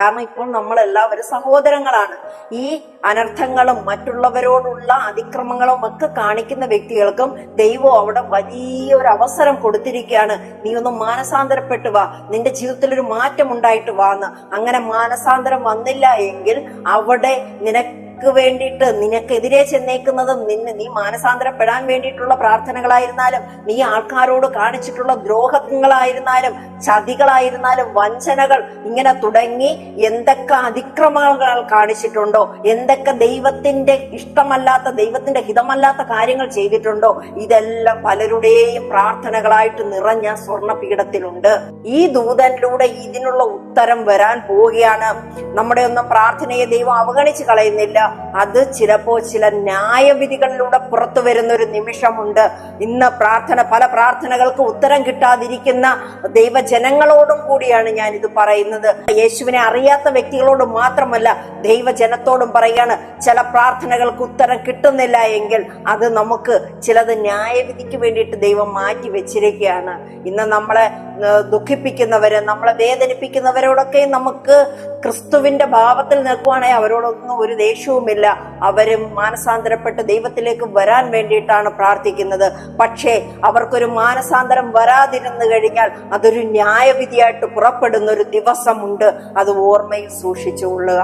കാരണം ഇപ്പോൾ നമ്മളെല്ലാവരും സഹോദരങ്ങളാണ്. ഈ അനർത്ഥങ്ങളും മറ്റുള്ളവരോടുള്ള അതിക്രമങ്ങളും ഒക്കെ കാണിക്കുന്ന വ്യക്തികൾക്കും ദൈവം അവിടെ വലിയൊരു അവസരം കൊടുത്തിരിക്കുകയാണ്. നീ ഒന്ന് മാനസാന്തരപ്പെട്ടു വാ, നിന്റെ ജീവിതത്തിൽ ഒരു മാറ്റം ഉണ്ടായിട്ട് വാന്ന്. അങ്ങനെ മാനസാന്തരം വന്നില്ല എങ്കിൽ അവിടെ വേണ്ടിയിട്ട് നിനക്കെതിരെ ചെന്നേക്കുന്നതും നീ മാനസാന്തരപ്പെടാൻ വേണ്ടിയിട്ടുള്ള പ്രാർത്ഥനകളായിരുന്നാലും, നീ ആൾക്കാരോട് കാണിച്ചിട്ടുള്ള ദ്രോഹങ്ങളായിരുന്നാലും, ചതികളായിരുന്നാലും, വഞ്ചനകൾ, ഇങ്ങനെ തുടങ്ങി എന്തൊക്കെ അതിക്രമങ്ങൾ കാണിച്ചിട്ടുണ്ടോ, എന്തൊക്കെ ദൈവത്തിന്റെ ഇഷ്ടമല്ലാത്ത, ദൈവത്തിന്റെ ഹിതമല്ലാത്ത കാര്യങ്ങൾ ചെയ്തിട്ടുണ്ടോ, ഇതെല്ലാം പലരുടെയും പ്രാർത്ഥനകളായിട്ട് നിറഞ്ഞ സ്വർണ്ണപീഠത്തിലുണ്ട്. ഈ ദൂതനിലൂടെ ഇതിനുള്ള ഉത്തരം വരാൻ പോവുകയാണ്. നമ്മുടെ ഒന്നും പ്രാർത്ഥനയെ ദൈവം അവഗണിച്ച് കളയുന്നില്ല. അത് ചിലപ്പോ ചില ന്യായവിധികളിലൂടെ പുറത്തു വരുന്ന ഒരു നിമിഷമുണ്ട്. ഇന്ന് പല പ്രാർത്ഥനകൾക്ക് ഉത്തരം കിട്ടാതിരിക്കുന്ന ദൈവജനങ്ങളോടും കൂടിയാണ് ഞാൻ ഇത് പറയുന്നത്. യേശുവിനെ അറിയാത്ത വ്യക്തികളോട് മാത്രമല്ല, ദൈവജനത്തോടും പറയാണ്, ചില പ്രാർത്ഥനകൾക്ക് ഉത്തരം കിട്ടുന്നില്ല എങ്കിൽ അത് നമുക്ക് ചിലത് ന്യായവിധിക്ക് വേണ്ടിയിട്ട് ദൈവം മാറ്റി വെച്ചിരിക്കുകയാണ്. ഇന്ന് നമ്മളെ ദുഃഖിപ്പിക്കുന്നവര്, നമ്മളെ വേദനിപ്പിക്കുന്നവരോടൊക്കെ നമുക്ക് ക്രിസ്തുവിന്റെ ഭാവത്തിൽ നിൽക്കുവാണെങ്കിൽ അവരോടൊന്നും ഒരു ദേഷ്യവുമില്ല. അവരും മാനസാന്തരപ്പെട്ട് ദൈവത്തിലേക്ക് വരാൻ വേണ്ടിയിട്ടാണ് പ്രാർത്ഥിക്കുന്നത്. പക്ഷേ അവർക്കൊരു മാനസാന്തരം വരാതിരുന്നു കഴിഞ്ഞാൽ അതൊരു ന്യായവിധിയായിട്ട് പുറപ്പെടുന്ന ഒരു ദിവസമുണ്ട്. അത് ഓർമ്മയിൽ സൂക്ഷിച്ചുകൊള്ളുക.